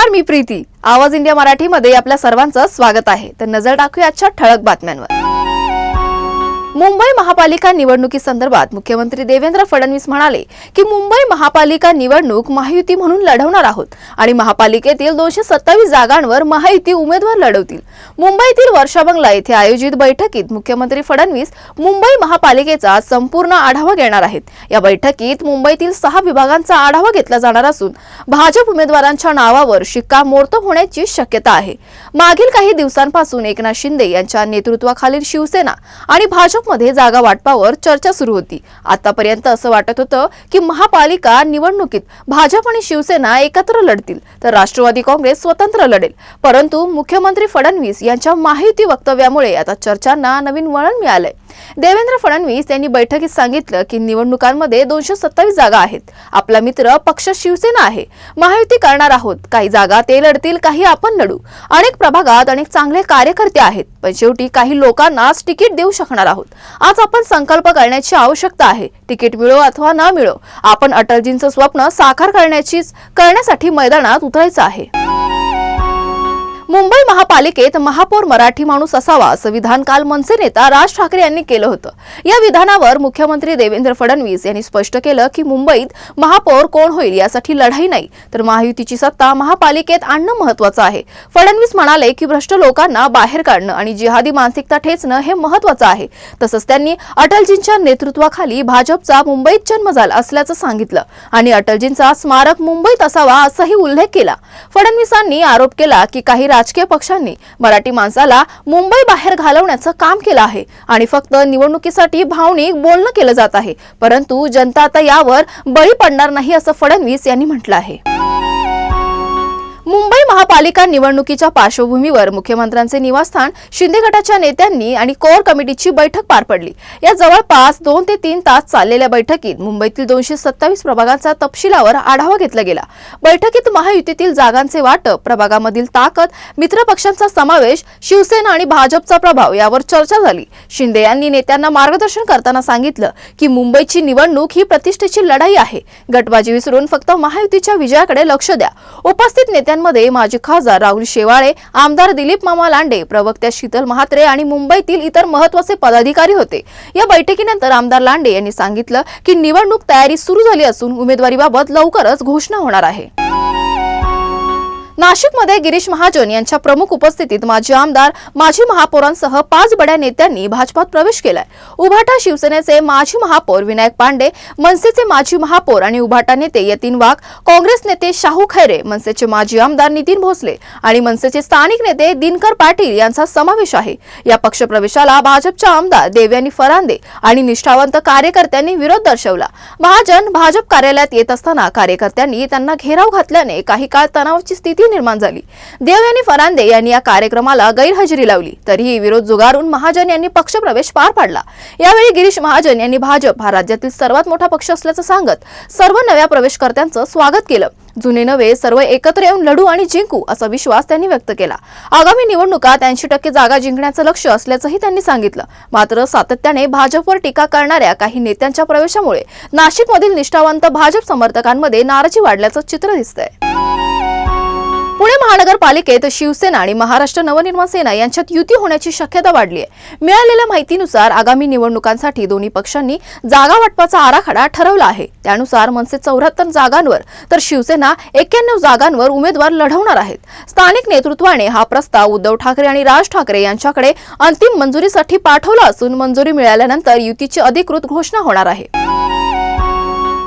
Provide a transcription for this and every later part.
नमस्कार, मी प्रीती. आवाज इंडिया मराठीमध्ये आपल्या सर्वांचं स्वागत आहे. तर नजर टाकूया आजच्या ठळक बातम्यांवर. मुंबई महापालिका निवडणुकीसंदर्भात मुख्यमंत्री देवेंद्र फडणवीस म्हणाले की मुंबई महापालिका निवडणूक महायुती म्हणून लढवणार आहोत आणि महापालिकेतील 227 जागांवर महायुती उमेदवार लढवतील. मुंबईतील वर्षा बंगला येथे आयोजित बैठकीत मुख्यमंत्री फडणवीस मुंबई महापालिकेचा संपूर्ण आढावा घेणार आहेत. या बैठकीत मुंबईतील 6 विभागांचा आढावा घेतला जाणार असून भाजप उमेदवारांच्या नावावर शिक्कामोर्तब होण्याची शक्यता आहे. मागील काही दिवसांपासून एकनाथ शिंदे यांच्या नेतृत्वाखालील शिवसेना आणि भाजप मध्ये जागा वाटपावर चर्चा सुरू होती. आतापर्यंत असं वाटत होतं की महापालिका निवडणुकीत भाजप आणि शिवसेना एकत्र लढतील तर राष्ट्रवादी काँग्रेस स्वतंत्र लढेल. परंतु मुख्यमंत्री फडणवीस यांच्या महायुती वक्तव्यामुळे आता चर्चांना नवीन वळण मिळालंय. देवेंद्र फडणवीस यांनी बैठकीत सांगितलं की निवडणुकांमध्ये 227 जागा आहेत. आपला मित्र पक्ष शिवसेना आहे. महायुती करणार आहोत. काही जागा ते लढतील, काही आपण लढू. अनेक प्रभागात अनेक चांगले कार्यकर्ते आहेत, पण शेवटी काही लोकांनाच तिकीट देऊ शकणार आहोत. आज आपण संकल्प करण्याची आवश्यकता आहे. तिकीट मिळो अथवा न मिळो, आपण अटलजींचं स्वप्न साकार करण्यासाठी मैदानात उतरायचं आहे. मुंबई महापालिकेत महापौर मराठी माणूस असावा असं विधान काल मनसे नेता राज ठाकरे यांनी केलं होतं. या विधानावर मुख्यमंत्री देवेंद्र फडणवीस यांनी स्पष्ट केलं की मुंबईत महापौर कोण होईल यासाठी लढाई नाही, तर महायुतीची सत्ता महापालिकेत आणणं महत्त्वाचं आहे. फडणवीस म्हणाले की भ्रष्ट लोकांना बाहेर काढणं आणि जिहादी मानसिकता ठेचणं हे महत्त्वाचं आहे. तसंच त्यांनी अटलजींच्या नेतृत्वाखाली भाजपचा मुंबईत जन्म झाला असल्याचं सांगितलं आणि अटलजींचा स्मारक मुंबईत असावा असाही उल्लेख केला. फडणवीसांनी आरोप केला की काही राजकीय पक्षांनी मराठी माणसाला मुंबई बाहेर घालवण्याचं काम केलं आहे आणि फक्त निवडणुकीसाठी भावनिक बोलणं केलं जात आहे, परंतु जनता आता यावर बळी पडणार नाही असं फडणवीस यांनी म्हटलं आहे. मुंबई महापालिका निवडणुकीच्या पार्श्वभूमीवर मुख्यमंत्र्यांचे निवासस्थान शिंदे गटाच्या नेत्यांनी आणि कोर कमिटीची बैठक पार पडली. या जवळपास 2 ते 3 तास चाललेल्या बैठकीत मुंबईतील 227 प्रभागांचा तपशिलावर आढावा घेतला गेला. बैठकीत महायुतीतील जागांचे वाटप, प्रभागामधील ताकद, मित्रपक्षांचा समावेश, शिवसेना आणि भाजपचा प्रभाव यावर चर्चा झाली. शिंदे यांनी नेत्यांना मार्गदर्शन करताना सांगितलं की मुंबईची निवडणूक ही प्रतिष्ठेची लढाई आहे. गटबाजी विसरून फक्त महायुतीच्या विजयाकडे लक्ष द्या. उपस्थित नेत्यांमध्ये माजी खासदार राहुल शेवाळे, आमदार दिलीप मामा लांडे, प्रवक्त्या शीतल महात्रे आणि मुंबईतील इतर महत्त्वाचे पदाधिकारी होते. या बैठकीनंतर आमदार लांडे यांनी सांगितलं की निवडणूक तयारी सुरू झाली असून उमेदवारीबाबत लवकरच घोषणा होणार आहे. नाशिकमध्ये गिरीश महाजन यांच्या प्रमुख उपस्थितीत माजी आमदार, माजी महापौरांसह 5 बड्या नेत्यांनी भाजपात प्रवेश केलाय. उभाटा शिवसेनेचे माजी महापौर विनायक पांडे, मनसेचे माजी महापौर आणि उभाटा नेते यतीन वाघ, काँग्रेस नेते शाहू खैरे, मनसेचे माजी आमदार नितीन भोसले आणि मनसेचे स्थानिक नेते दिनकर पाटील यांचा समावेश आहे. या पक्षप्रवेशाला भाजपच्या आमदार देवयानी फरांदे आणि निष्ठावंत कार्यकर्त्यांनी विरोध दर्शवला. महाजन भाजप कार्यालयात येत असताना कार्यकर्त्यांनी त्यांना घेराव घातल्याने काही काळ तणावाची स्थिती निर्माण झाली. देवयानी फरांदे यांनी या कार्यक्रमाला गैरहजेरी लावली, तरीही विरोध जुगारून महाजन यांनी पक्षप्रवेश पार पाडला. यावेळी गिरीश महाजन यांनी भाजप हा राज्यातील सर्वात मोठा पक्ष असल्याचं सांगत सर्व नव्या प्रवेशकर्त्यांचं स्वागत केलं. जुने नवे सर्व एकत्र येऊन लढू आणि जिंकू असा विश्वास त्यांनी व्यक्त केला. आगामी निवडणुकात 80% जागा जिंकण्याचं लक्ष्य असल्याचंही त्यांनी सांगितलं. मात्र सातत्याने भाजपवर टीका करणाऱ्या काही नेत्यांच्या प्रवेशामुळे नाशिकमधील निष्ठावंत भाजप समर्थकांमध्ये नाराजी वाढल्याचं चित्र दिसतंय. पुणे महानगरपालिकेत शिवसेना आणि महाराष्ट्र नवनिर्माण सेना यांच्यात युती होण्याची शक्यता वाढली आहे. मिळालेल्या माहितीनुसार आगामी निवडणुकांसाठी दोन्ही पक्षांनी जागा वाटपाचा आराखडा ठरवला आहे. त्यानुसार मनसे 74 जागांवर तर शिवसेना 91 जागांवर उमेदवार लढवणार आहेत. स्थानिक नेतृत्वाने हा प्रस्ताव उद्धव ठाकरे आणि राज ठाकरे यांच्याकडे अंतिम मंजुरीसाठी पाठवला असून मंजुरी मिळाल्यानंतर युतीची अधिकृत घोषणा होणार आहे.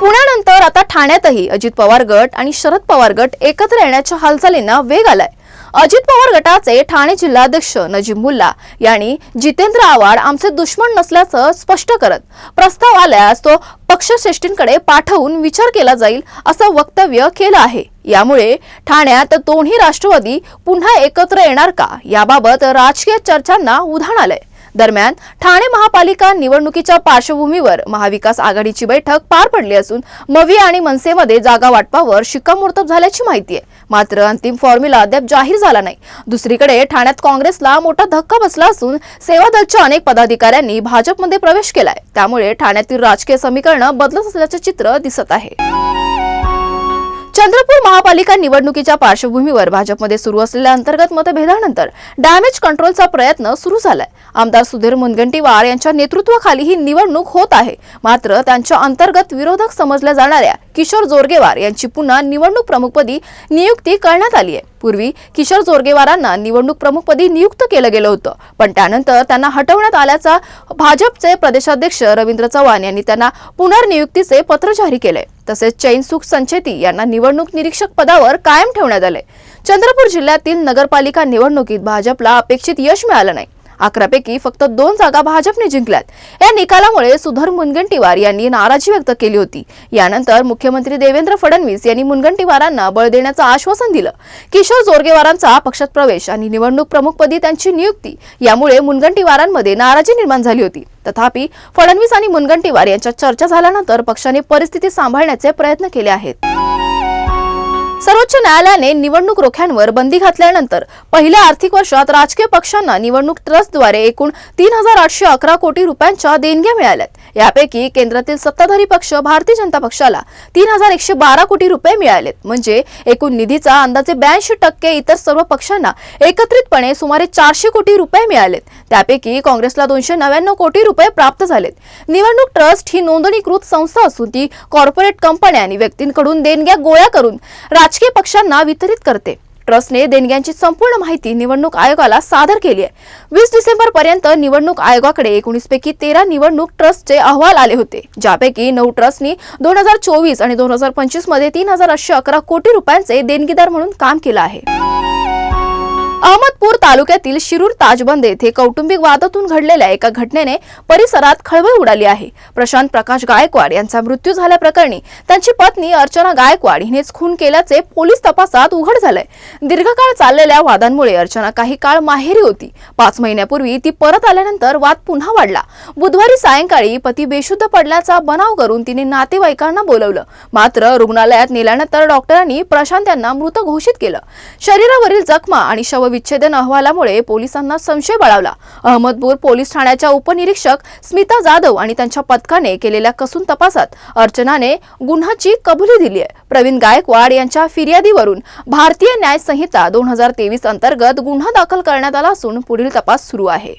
पुण्यानंतर आता ठाण्यातही अजित पवार गट आणि शरद पवार गट एकत्र येण्याच्या हालचालींना वेग आलाय. अजित पवार गटाचे ठाणे जिल्हाध्यक्ष नजीब मुल्ला यांनी जितेंद्र आव्हाड आमचे दुश्मन नसल्याचं स्पष्ट करत प्रस्ताव आल्यास तो पक्षश्रेष्ठींकडे पाठवून विचार केला जाईल असं वक्तव्य केलं आहे. यामुळे ठाण्यात दोन्ही राष्ट्रवादी पुन्हा एकत्र येणार का याबाबत राजकीय चर्चांना उधाण आलंय. दरम्यान ठाणे महापालिका निवडणुकीच्या पार्श्वभूमीवर महाविकास आघाडीची बैठक पार पडली असून मवी आणि मनसेमध्ये जागा वाटपावर शिक्कामोर्तब झाल्याची माहिती आहे. मात्र अंतिम फॉर्म्युला अद्याप जाहीर झाला नाही. दुसरीकडे ठाण्यात काँग्रेसला मोठा धक्का बसला असून सेवा दलच्या अनेक पदाधिकाऱ्यांनी भाजपमध्ये प्रवेश केलाय. त्यामुळे ठाण्यातील राजकीय समीकरण बदलत असल्याचे चित्र दिसत आहे. चंद्रपूर महापालिका निवडणुकीच्या पार्श्वभूमीवर भाजपमध्ये सुरू असलेल्या अंतर्गत मतभेदानंतर डॅमेज कंट्रोलचा प्रयत्न सुरू झालाय। आमदार सुधीर मुनगंटीवार यांच्या नेतृत्वाखाली ही निवडणूक होत आहे। मात्र त्यांच्या अंतर्गत विरोधक समजल्या जाणाऱ्या किशोर जोरगेवार यांची पुन्हा निवडणूक प्रमुखपदी नियुक्ती करण्यात आली आहे। पूर्वी किशोर जोरगेवारांना निवडणूक प्रमुखपदी नियुक्त केलं गेलं होतं, पण त्यानंतर त्यांना हटवण्यात आल्याचा भाजपचे प्रदेशाध्यक्ष रवींद्र चव्हाण यांनी त्यांना पुनर्नियुक्तीचे पत्र जारी केले। तसेच चैनसुख संचेती यांना निवडणूक निरीक्षक पदावर कायम ठेवण्यात आले। चंद्रपूर जिल्ह्यातील नगरपालिका निवडणुकीत भाजपला अपेक्षित यश मिळालं नाही। 11 पैकी फक्त 2 जागा भाजपने जिंकल्यात। या निकालामुळे सुधीर मुनगंटीवार यांनी नाराजी व्यक्त केली होती। यानंतर मुख्यमंत्री देवेंद्र फडणवीस यांनी मुनगंटीवारांना बळ देण्याचं आश्वासन दिलं। किशोर जोरगेवारांचा पक्षात प्रवेश आणि निवडणूक प्रमुखपदी त्यांची नियुक्ती यामुळे मुनगंटीवारांमध्ये नाराजी निर्माण झाली होती। तथापि फडणवीस आणि मुनगंटीवार यांच्यात चर्चा झाल्यानंतर पक्षाने परिस्थिती सांभाळण्याचे प्रयत्न केले आहेत। सर्वोच्च न्यायालयाने निवडणूक रोख्यांवर बंदी घातल्यानंतर पहिल्या आर्थिक वर्षात राजकीय पक्षांना निवडणूक ट्रस्टद्वारे एकूण 3811 कोटी रुपयांच्या देणग्या मिळाल्यात। यापैकी केंद्रातील सत्ताधारी पक्ष भारतीय जनता पक्षाला 3112 कोटी रुपये मिळालेत, म्हणजे एकूण निधीचा अंदाजे 82% इतर सर्व पक्षांना एकत्रितपणे सुमारे 400 कोटी रुपये मिळालेत। त्यापैकी काँग्रेसला 299 कोटी रुपये प्राप्त झालेत। निवडणूक ट्रस्ट ही नोंदणीकृत संस्था असून ती कॉर्पोरेट कंपन्या आणि व्यक्तींकडून देणग्या गोळा करून राजकीय पक्षांना वितरित करते। ट्रस्टने देणग्यांची संपूर्ण माहिती निवडणूक आयोगाला सादर केली आहे। 20 डिसेंबर पर्यंत निवडणूक आयोगाकडे 19 पैकी 13 निवडणूक ट्रस्टचे अहवाल आले होते, ज्यापैकी 9 ट्रस्टनी 2024 आणि 2025 मध्ये 3811 कोटी रुपयांचे देणगीदार म्हणून काम केलं आहे। अहमदपूर तालुक्यातील शिरूर ताजबंद येथे कौटुंबिक वादातून घडलेल्या एका घटनेने परिसरात खळबळ उडाली आहे। प्रशांत प्रकाश गायकवाड यांचा मृत्यू झाल्याप्रकरणी त्यांची पत्नी अर्चना गायकवाड हिनेच खून केल्याचे पोलीस तपासात उघड झालंय। दीर्घकाळ चाललेल्या वादांमुळे अर्चना काही काळ माहेरी होती। 5 महिन्यापूर्वी ती परत आल्यानंतर वाद पुन्हा वाढला। बुधवारी सायंकाळी पती बेशुद्ध पडल्याचा बनाव करून तिने नातेवाईकांना बोलवलं, मात्र रुग्णालयात नेल्यानंतर डॉक्टरांनी प्रशांत यांना मृत घोषित केलं। शरीरावरील जखमा आणि शवविच्छेदन अहवालामुळे पोलिसांना संशय बळावला। अहमदपूर पोलीस ठाण्याच्या उपनिरीक्षक स्मिता जाधव आणि त्यांच्या पथकाने केलेल्या कसून तपासात अर्चनाने गुन्ह्याची कबुली दिली आहे। प्रवीण गायकवाड यांच्या फिर्यादीवरून भारतीय न्याय संहिता 2023 अंतर्गत गुन्हा दाखल करण्यात आला असून पुढील तपास सुरू आहे।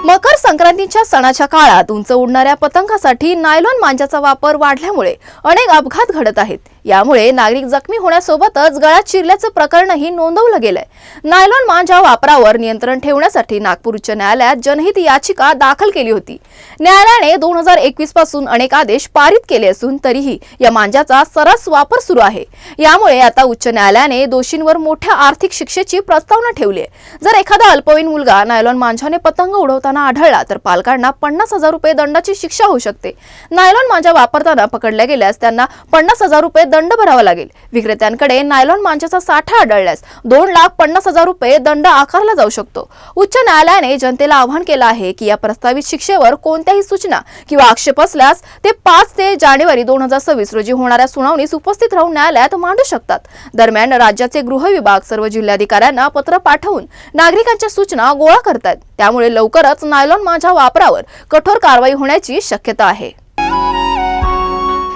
मकर संक्रांतीच्या सणाच्या काळात उंच उडणाऱ्या पतंगासाठी नायलॉन मांजाचा वापर वाढल्यामुळे अनेक अपघात घडत आहेत। यामुळे नागरिक जखमी होण्यासोबतच गळा चिरल्याचं प्रकरणही नोंदवलं गेलंय। नायलॉन मांजा वापरावर नियंत्रण ठेवण्यासाठी नागपूर उच्च न्यायालयात जनहित याचिका दाखल केली होती। न्यायालयाने 2021 पासून अनेक आदेश पारित केले असून तरीही या मांजाचा सर्रास वापर सुरू आहे। यामुळे आता उच्च न्यायालयाने दोषींवर मोठ्या आर्थिक शिक्षेची प्रस्तावना ठेवली आहे। जर एखादा अल्पवयीन मुलगा नायलॉन मांजाने पतंग उडवताना आढळला तर पालकांना 50,000 रुपये दंडाची शिक्षा होऊ शकते। नायलॉन मांजा वापरताना पकडल्या गेल्यास त्यांना 50,000 रुपये दंड भरावा लागेल। विक्रेत्यांकडे नायलॉन मांजाचा साठा आढळल्यास 2,50,000 रुपये दंड आकारला जाऊ शकतो। उच्च न्यायालयाने जनतेला आवाहन केलं आहे की या प्रस्तावित शिक्षेवर कोणत्याही सूचना किंवा आक्षेप असल्यास ते 5 ते जानेवारी 2026 रोजी होणाऱ्या सुनावणीस उपस्थित राहून न्यायालयात मांडू शकतात। दरम्यान राज्याचे गृह विभाग सर्व जिल्हाधिकाऱ्यांना पत्र पाठवून नागरिकांच्या सूचना गोळा करतात। त्यामुळे लवकरच नायलॉन मांजा वापरावर कठोर कारवाई होण्याची शक्यता आहे।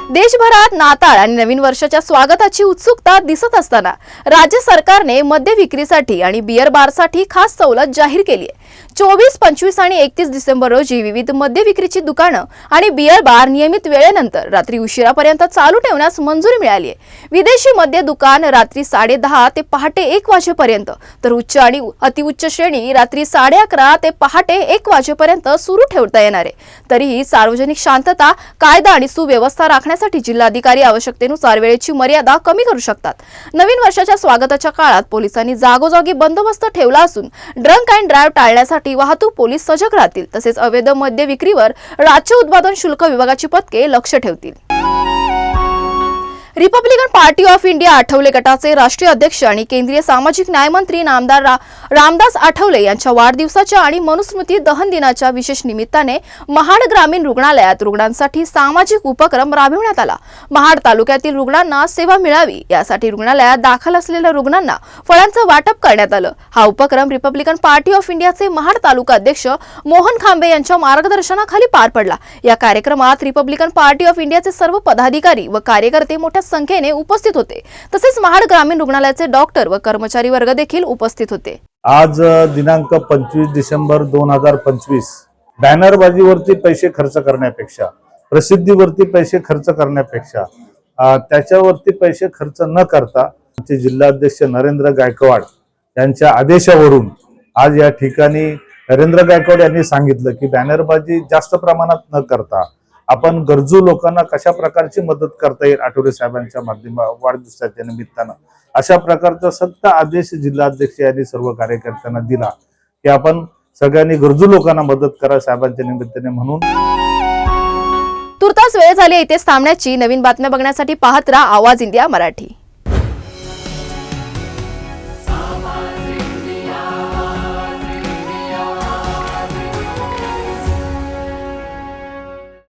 देशभरात नाताळ आणि नवीन वर्षाच्या स्वागताची उत्सुकता दिसत असताना राज्य सरकारने मद्य विक्रीसाठी आणि बियर बारसाठी खास सवलत जाहीर केली आहे। 24, 25 आणि 31 डिसेंबर रोजी विविध मद्य विक्रीची दुकानं आणि बियर बार नियमित वेळेनंतर रात्री उशिरापर्यंत चालू ठेवण्यास मंजुरी मिळाली आहे। विदेशी मद्य दुकान रात्री 10:30 ते पहाटे 1 वाजेपर्यंत, तर उच्च आणि अतिउच्च श्रेणी रात्री 11:30 ते पहाटे 1 वाजेपर्यंत सुरू ठेवता येणार आहे। तरीही सार्वजनिक शांतता, कायदा आणि सुव्यवस्था राखण्यासाठी जिल्हाधिकारी आवश्यकतेनुसार वेळेची मर्यादा कमी करू शकतात। नवीन वर्षाच्या स्वागताच्या काळात पोलिसांनी जागोजागी बंदोबस्त ठेवला असून ड्रंक अँड ड्राईव्ह टाळण्यासाठी वाहतूक पोलीस सजग राहतील। तसेच अवैध मद्य विक्रीवर राज्य उत्पादन शुल्क विभागाची पथके लक्ष ठेवतील। Republican party of India Athawale गटाचे राष्ट्रीय अध्यक्ष आणि केंद्रीय सामाजिक न्याय मंत्री नामदार रामदास आठवले यांच्या वाढदिवसाच्या आणि मनुस्मृती दहन दिनाच्या विशेष निमित्ताने महाड ग्रामीण रुग्णालयात रुग्णांसाठी सामाजिक उपक्रम राबविण्यात आला। महाड तालुक्यातील रुग्णांना सेवा मिळावी यासाठी रुग्णालयात दाखल असलेल्या रुग्णांना फळांचं वाटप करण्यात आलं। हा उपक्रम रिपब्लिकन पार्टी ऑफ इंडियाचे महाड तालुका अध्यक्ष मोहन खांबे यांच्या मार्गदर्शनाखाली पार पडला। या कार्यक्रमात रिपब्लिकन पार्टी ऑफ इंडियाचे सर्व पदाधिकारी व कार्यकर्ते मोठ्या संख्येने उपस्थित होते। तसेच महाड ग्रामीण रुग्णालयाचे डॉक्टर व कर्मचारी वर्ग देखील उपस्थित होते। आज दिनांक 25 डिसेंबर 2025 बॅनरबाजीवरती पैसे खर्च करण्यापेक्षा, प्रसिद्धीवरती पैसे खर्च करण्यापेक्षा त्याच्यावरती पैसे खर्च न करता आमचे जिल्हाध्यक्ष नरेंद्र गायकवाड यांच्या आदेशावरून आज या ठिकाणी नरेंद्र गायकवाड यांनी सांगितलं की बॅनरबाजी जास्त प्रमाणात न करता आपण गरजू लोकांना कशा प्रकारची मदत करता येईल आठवले साहेबांच्या वाढदिवसाच्या निमित्तानं, अशा प्रकारचा सक्त आदेश जिल्हाध्यक्ष यांनी सर्व कार्यकर्त्यांना दिला की आपण सगळ्यांनी गरजू लोकांना मदत करा साहेबांच्या निमित्ताने। म्हणून तुर्तास वेळ झाली इथेच थांबण्याची। नवीन बातम्या बघण्यासाठी पाहत राहा आवाज इंडिया मराठी।